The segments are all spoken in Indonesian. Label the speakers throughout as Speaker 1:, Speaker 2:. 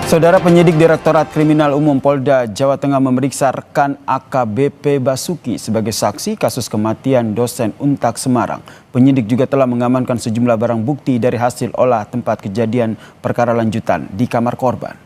Speaker 1: Saudara penyidik Direktorat Kriminal Umum Polda Jawa Tengah memeriksa rekan AKBP Basuki sebagai saksi kasus kematian dosen Untak Semarang. Penyidik juga telah mengamankan sejumlah barang bukti dari hasil olah tempat kejadian perkara lanjutan di kamar korban.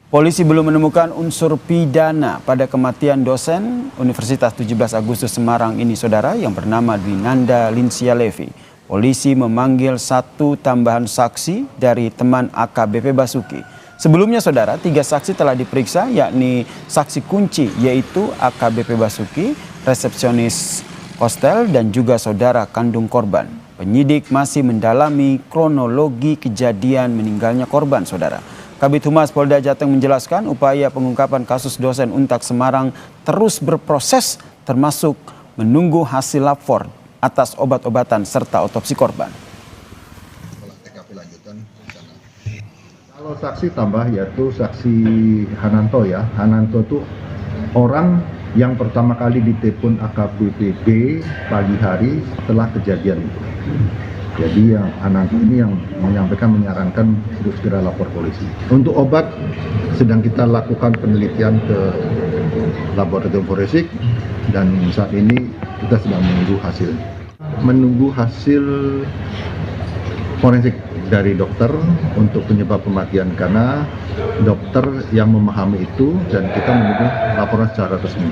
Speaker 1: Polisi belum menemukan unsur pidana pada kematian dosen Universitas 17 Agustus Semarang ini, saudara, yang bernama Dwinanda Linsia Levi. Polisi memanggil satu tambahan saksi dari teman AKBP Basuki. Sebelumnya, saudara, 3 saksi telah diperiksa, yakni saksi kunci yaitu AKBP Basuki, resepsionis hostel, dan juga saudara kandung korban. Penyidik masih mendalami kronologi kejadian meninggalnya korban, saudara. Kabid Humas Polda Jateng menjelaskan upaya pengungkapan kasus dosen Untak Semarang terus berproses, termasuk menunggu hasil lapor atas obat-obatan serta otopsi korban.
Speaker 2: Kalau saksi tambah yaitu saksi Hananto ya. Hananto itu orang yang pertama kali ditelepon AKBP pagi hari setelah kejadian itu. Jadi yang Hananto ini yang menyarankan untuk segera lapor polisi. Untuk obat sedang kita lakukan penelitian ke laboratorium forensik dan saat ini kita sedang menunggu hasil forensik dari dokter untuk penyebab kematian, karena dokter yang memahami itu dan kita menunggu laporan secara resmi.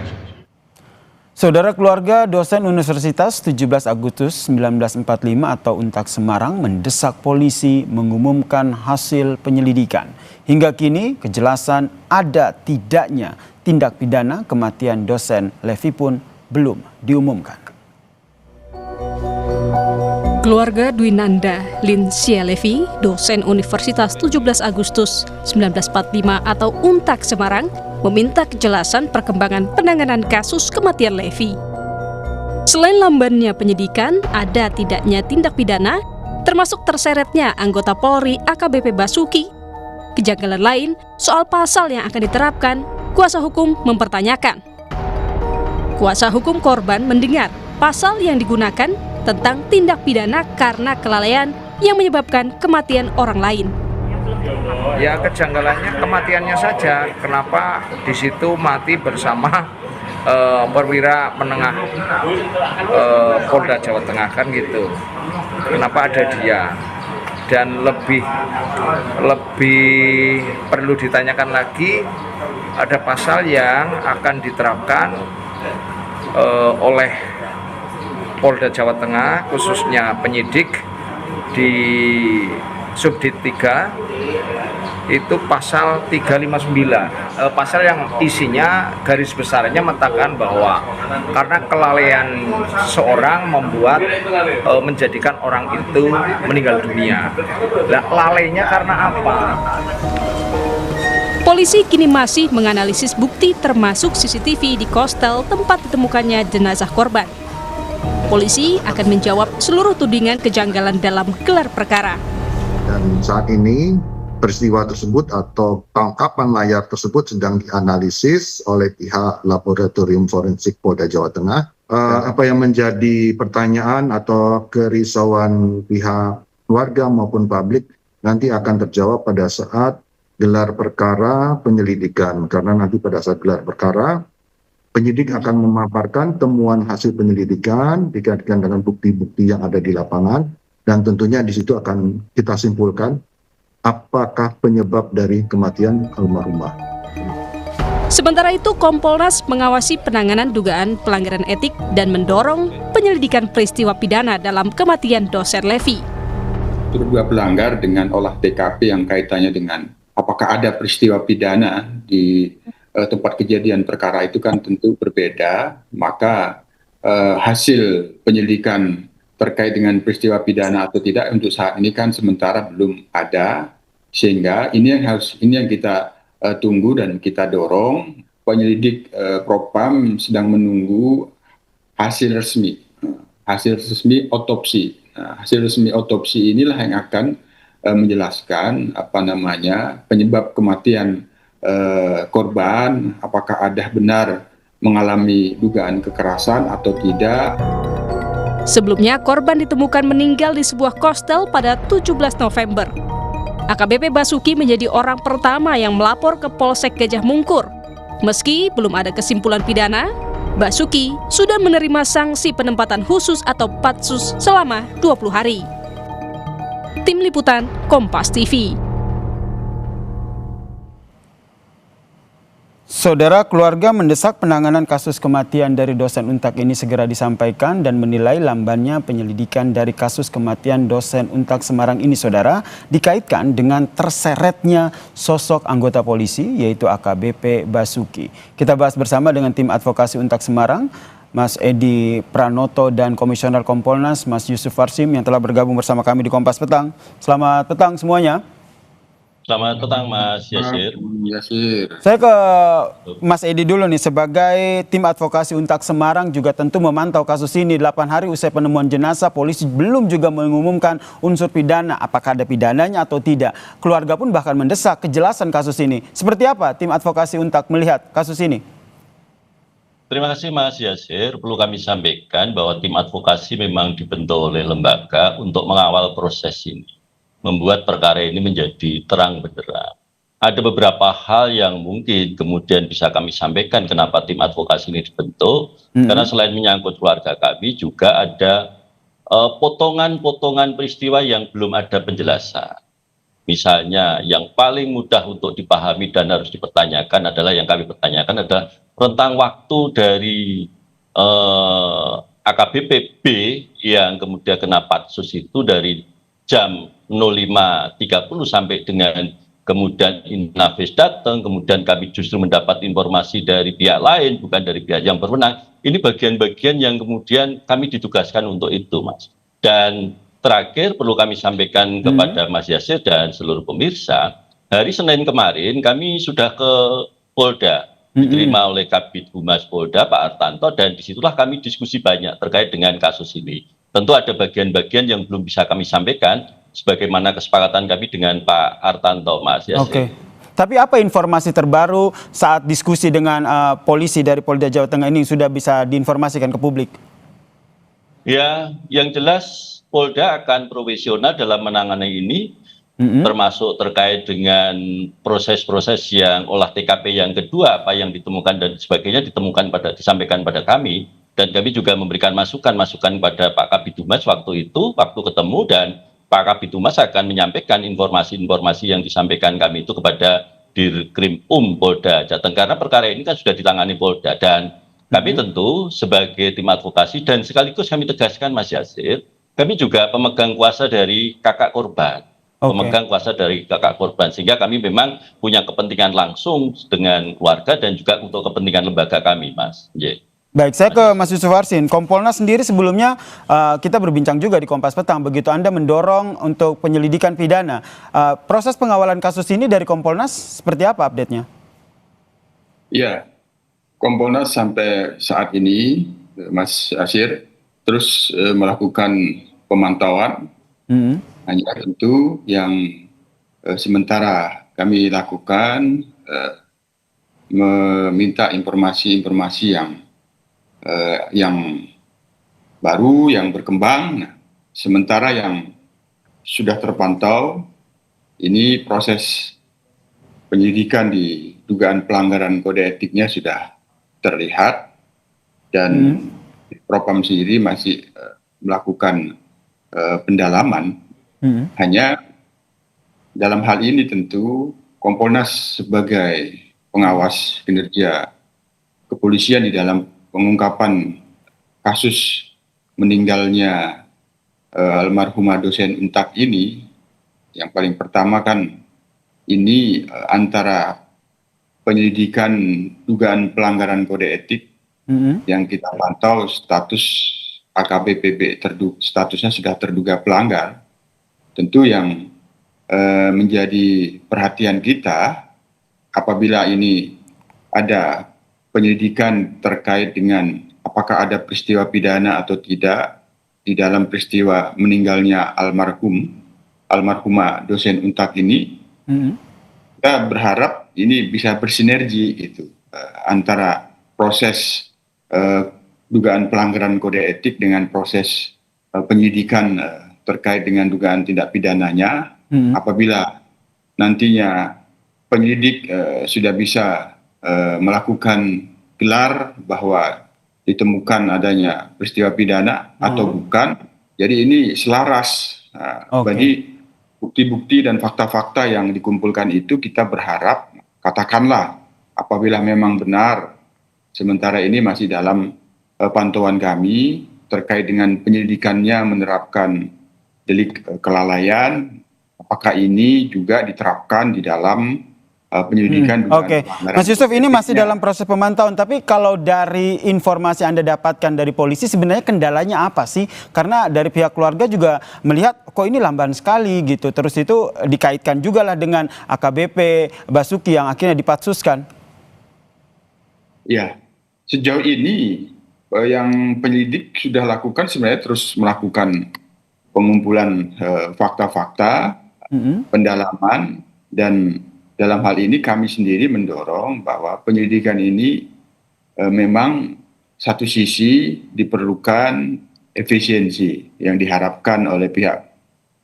Speaker 1: Saudara, keluarga dosen Universitas 17 Agustus 1945 atau Untak Semarang mendesak polisi mengumumkan hasil penyelidikan. Hingga kini kejelasan ada tidaknya tindak pidana kematian dosen Levi pun belum diumumkan.
Speaker 3: Keluarga Dwinanda Linsia Levi, dosen Universitas 17 Agustus 1945 atau Untak Semarang, meminta kejelasan perkembangan penanganan kasus kematian Levi. Selain lambannya penyidikan, ada tidaknya tindak pidana, termasuk terseretnya anggota Polri AKBP Basuki. Kejanggalan lain soal pasal yang akan diterapkan, kuasa hukum mempertanyakan. Kuasa hukum korban mendengar pasal yang digunakan tentang tindak pidana karena kelalaian yang menyebabkan kematian orang lain.
Speaker 4: Ya, kejanggalannya kematiannya saja. Kenapa di situ mati bersama perwira menengah Polda Jawa Tengah, kan gitu. Kenapa ada dia? Dan lebih perlu ditanyakan lagi, ada pasal yang akan diterapkan oleh Polda Jawa Tengah, khususnya penyidik di Subdit 3, itu pasal 359, pasal yang isinya garis besarnya mengatakan bahwa karena kelalaian seorang membuat menjadikan orang itu meninggal dunia. Nah, lalainya karena apa?
Speaker 3: Polisi kini masih menganalisis bukti termasuk CCTV di hostel tempat ditemukannya jenazah korban. Polisi akan menjawab seluruh tudingan kejanggalan dalam gelar perkara.
Speaker 2: Dan saat ini peristiwa tersebut atau tangkapan layar tersebut sedang dianalisis oleh pihak Laboratorium Forensik Polda Jawa Tengah. Apa yang menjadi pertanyaan atau kerisauan pihak keluarga maupun publik nanti akan terjawab pada saat gelar perkara penyelidikan. Karena nanti pada saat gelar perkara, penyidik akan memaparkan temuan hasil penyelidikan dikaitkan dengan bukti-bukti yang ada di lapangan, dan tentunya di situ akan kita simpulkan apakah penyebab dari kematian almarhumah.
Speaker 3: Sementara itu, Kompolnas mengawasi penanganan dugaan pelanggaran etik dan mendorong penyelidikan peristiwa pidana dalam kematian dosen Levi.
Speaker 5: Terduga pelanggar dengan olah TKP yang kaitannya dengan apakah ada peristiwa pidana di tempat kejadian perkara itu kan tentu berbeda, maka hasil penyelidikan terkait dengan peristiwa pidana atau tidak untuk saat ini kan sementara belum ada, sehingga ini yang kita tunggu dan kita dorong. Penyelidik Propam sedang menunggu hasil resmi otopsi. Hasil resmi otopsi inilah yang akan menjelaskan penyebab kematian korban, apakah ada benar mengalami dugaan kekerasan atau tidak.
Speaker 3: Sebelumnya, korban ditemukan meninggal di sebuah hostel pada 17 November. AKBP Basuki menjadi orang pertama yang melapor ke Polsek Gajah Mungkur. Meski belum ada kesimpulan pidana, Basuki sudah menerima sanksi penempatan khusus atau patsus selama 20 hari. Tim Liputan Kompas TV.
Speaker 1: Saudara, keluarga mendesak penanganan kasus kematian dari dosen Untak ini segera disampaikan dan menilai lambannya penyelidikan dari kasus kematian dosen Untak Semarang ini, saudara, dikaitkan dengan terseretnya sosok anggota polisi yaitu AKBP Basuki. Kita bahas bersama dengan tim advokasi Untak Semarang, Mas Edi Pranoto dan Komisioner Kompolnas, Mas Yusuf Warsim yang telah bergabung bersama kami di Kompas Petang. Selamat petang semuanya.
Speaker 6: Selamat petang Mas Yasir.
Speaker 1: Saya ke Mas Edi dulu nih, sebagai tim advokasi Untak Semarang juga tentu memantau kasus ini. 8 hari usai penemuan jenazah, polisi belum juga mengumumkan unsur pidana, apakah ada pidananya atau tidak. Keluarga pun bahkan mendesak kejelasan kasus ini. Seperti apa tim advokasi Untak melihat kasus ini?
Speaker 6: Terima kasih Mas Yasir. Perlu kami sampaikan bahwa tim advokasi memang dibentuk oleh lembaga untuk mengawal proses ini, membuat perkara ini menjadi terang benderang. Ada beberapa hal yang mungkin kemudian bisa kami sampaikan kenapa tim advokasi ini dibentuk, karena selain menyangkut keluarga kami juga ada potongan-potongan peristiwa yang belum ada penjelasan. Misalnya yang paling mudah untuk dipahami dan harus dipertanyakan adalah, yang kami pertanyakan adalah rentang waktu dari AKBP B yang kemudian kena patsus itu dari jam 05.30 sampai dengan kemudian Inafis datang, kemudian kami justru mendapat informasi dari pihak lain, bukan dari pihak yang berwenang. Ini bagian-bagian yang kemudian kami ditugaskan untuk itu, Mas. Dan terakhir perlu kami sampaikan kepada Mas Yasir dan seluruh pemirsa, hari Senin kemarin kami sudah ke Polda, diterima oleh Kabid Humas Polda, Pak Artanto, dan disitulah kami diskusi banyak terkait dengan kasus ini. Tentu ada bagian-bagian yang belum bisa kami sampaikan, sebagaimana kesepakatan kami dengan Pak Artanto, Mas Yasir.
Speaker 1: Oke. Tapi apa informasi terbaru saat diskusi dengan polisi dari Polda Jawa Tengah ini sudah bisa diinformasikan ke publik?
Speaker 6: Ya, yang jelas Polda akan profesional dalam menangani ini, termasuk terkait dengan proses-proses yang olah TKP yang kedua, apa yang ditemukan dan sebagainya disampaikan pada kami. Dan kami juga memberikan masukan-masukan pada Pak Kabid Humas waktu itu, waktu ketemu, dan Pak Kabid Humas akan menyampaikan informasi-informasi yang disampaikan kami itu kepada Dirkrim Polda Jateng, karena perkara ini kan sudah ditangani Polda. Dan kami tentu sebagai tim advokasi, dan sekaligus kami tegaskan Mas Yasir, kami juga pemegang kuasa dari kakak korban. Pemegang kuasa dari kakak korban, sehingga kami memang punya kepentingan langsung dengan keluarga dan juga untuk kepentingan lembaga kami, Mas.
Speaker 1: Baik, saya ke Mas Yusuf Warsim. Kompolnas sendiri sebelumnya kita berbincang juga di Kompas Petang, begitu Anda mendorong untuk penyelidikan pidana. Proses pengawalan kasus ini dari Kompolnas seperti apa update-nya?
Speaker 5: Ya, Kompolnas sampai saat ini, Mas Asir, terus melakukan pemantauan. Hanya tentu yang sementara kami lakukan meminta informasi-informasi yang baru, yang berkembang. Nah, sementara yang sudah terpantau, ini proses penyelidikan di dugaan pelanggaran kode etiknya sudah terlihat, dan Propam sendiri masih melakukan pendalaman. Hanya dalam hal ini tentu Kompolnas sebagai pengawas kinerja kepolisian di dalam pengungkapan kasus meninggalnya almarhumah dosen Untak ini, yang paling pertama kan ini antara penyelidikan dugaan pelanggaran kode etik yang kita pantau status AKBP statusnya sudah terduga pelanggar. Tentu yang menjadi perhatian kita apabila ini ada penyelidikan terkait dengan apakah ada peristiwa pidana atau tidak di dalam peristiwa meninggalnya almarhumah dosen Untak ini, kita berharap ini bisa bersinergi gitu antara proses dugaan pelanggaran kode etik dengan proses penyidikan terkait dengan dugaan tindak pidananya. Apabila nantinya penyidik sudah bisa melakukan gelar bahwa ditemukan adanya peristiwa pidana atau bukan. Jadi ini selaras. Bagi bukti-bukti dan fakta-fakta yang dikumpulkan itu, kita berharap, katakanlah apabila memang benar, sementara ini masih dalam pantauan kami terkait dengan penyelidikannya menerapkan delik kelalaian, apakah ini juga diterapkan di dalam penyelidikan.
Speaker 1: Oke, Mas Yusuf, ini masih dalam proses pemantauan, tapi kalau dari informasi Anda dapatkan dari polisi, sebenarnya kendalanya apa sih? Karena dari pihak keluarga juga melihat kok ini lamban sekali gitu, terus itu dikaitkan juga lah dengan AKBP Basuki yang akhirnya dipatsuskan.
Speaker 5: Ya, sejauh ini yang penyelidik sudah lakukan sebenarnya terus melakukan pengumpulan fakta-fakta, pendalaman, dan dalam hal ini kami sendiri mendorong bahwa penyelidikan ini memang satu sisi diperlukan efisiensi yang diharapkan oleh pihak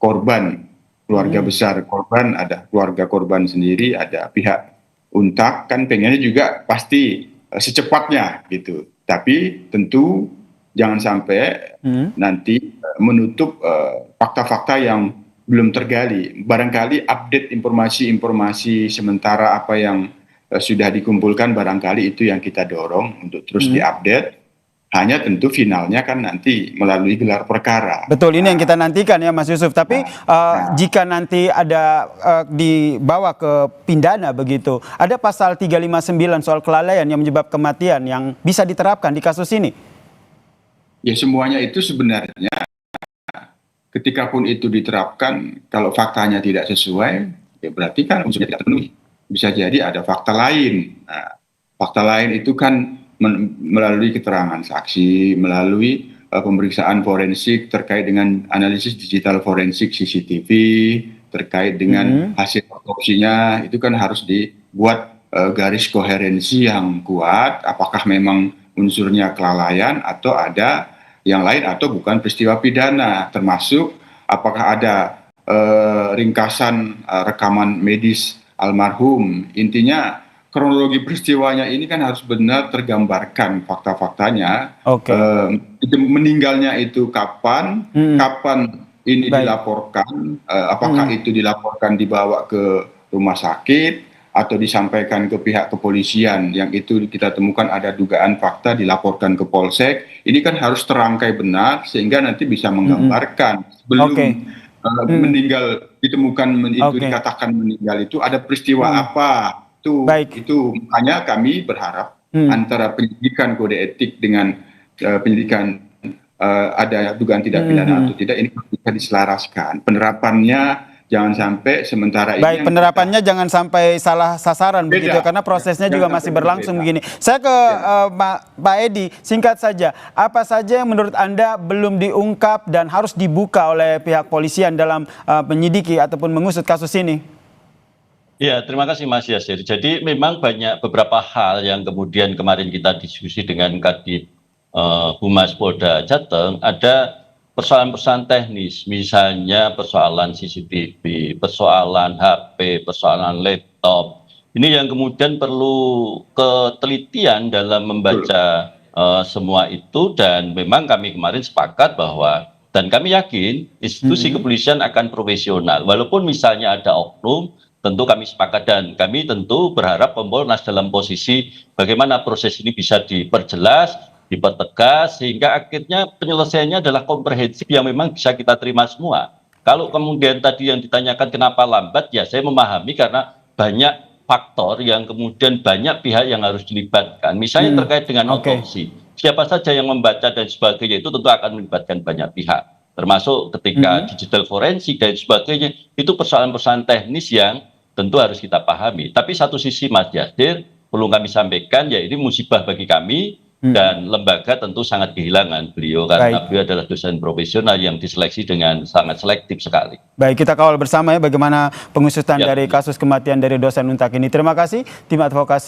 Speaker 5: korban, keluarga besar korban, ada keluarga korban sendiri, ada pihak Untak, kan pengennya juga pasti secepatnya gitu. Tapi tentu jangan sampai nanti menutup fakta-fakta yang belum tergali. Barangkali update informasi-informasi sementara apa yang sudah dikumpulkan, barangkali itu yang kita dorong untuk terus diupdate. Hanya tentu finalnya kan nanti melalui gelar perkara.
Speaker 1: Betul, ini yang kita nantikan ya Mas Yusuf. Tapi jika nanti ada dibawa ke pidana begitu, ada pasal 359 soal kelalaian yang menyebabkan kematian yang bisa diterapkan di kasus ini?
Speaker 5: Ya, semuanya itu sebenarnya ketika pun itu diterapkan, kalau faktanya tidak sesuai, ya berarti kan unsurnya tidak terpenuhi. Bisa jadi ada fakta lain. Nah, fakta lain itu kan melalui keterangan saksi, melalui pemeriksaan forensik terkait dengan analisis digital forensik CCTV, terkait dengan hasil otopsinya, itu kan harus dibuat garis koherensi yang kuat, apakah memang unsurnya kelalaian atau ada yang lain atau bukan peristiwa pidana, termasuk apakah ada ringkasan rekaman medis almarhum. Intinya kronologi peristiwanya ini kan harus benar tergambarkan fakta-faktanya. Meninggalnya itu kapan, kapan ini dilaporkan, apakah itu dilaporkan dibawa ke rumah sakit atau disampaikan ke pihak kepolisian, yang itu kita temukan ada dugaan fakta dilaporkan ke Polsek. Ini kan harus terangkai benar sehingga nanti bisa menggambarkan sebelum meninggal ditemukan itu dikatakan meninggal itu ada peristiwa apa itu. Makanya kami berharap antara penyidikan kode etik dengan penyidikan ada dugaan tidak pidana atau tidak, ini bisa diselaraskan penerapannya. Jangan sampai sementara ini.
Speaker 1: Baik, penerapannya jangan sampai salah sasaran begitu, karena prosesnya juga masih berlangsung begini. Saya ke Pak Edi, singkat saja. Apa saja yang menurut Anda belum diungkap dan harus dibuka oleh pihak polisian dalam menyidiki ataupun mengusut kasus ini?
Speaker 6: Ya, terima kasih Mas Yasir. Jadi memang banyak beberapa hal yang kemudian kemarin kita diskusi dengan Kadif Humas Polda Jateng, ada persoalan-persoalan teknis, misalnya persoalan CCTV, persoalan HP, persoalan laptop. Ini yang kemudian perlu ketelitian dalam membaca semua itu, dan memang kami kemarin sepakat bahwa, dan kami yakin institusi kepolisian akan profesional. Walaupun misalnya ada oknum, tentu kami sepakat dan kami tentu berharap Kompolnas dalam posisi bagaimana proses ini bisa diperjelas, dipertegas, sehingga akhirnya penyelesaiannya adalah komprehensif yang memang bisa kita terima semua. Kalau kemudian tadi yang ditanyakan kenapa lambat, ya saya memahami karena banyak faktor yang kemudian banyak pihak yang harus dilibatkan. Misalnya terkait dengan otopsi, siapa saja yang membaca dan sebagainya itu tentu akan melibatkan banyak pihak. Termasuk ketika digital forensik dan sebagainya, itu persoalan-persoalan teknis yang tentu harus kita pahami. Tapi satu sisi Mas Yasir, perlu kami sampaikan, ya ini musibah bagi kami, dan lembaga tentu sangat kehilangan beliau karena beliau adalah dosen profesional yang diseleksi dengan sangat selektif sekali.
Speaker 1: Baik, kita kawal bersama ya bagaimana pengusutan dari kasus kematian dari dosen Untak ini. Terima kasih tim advokasi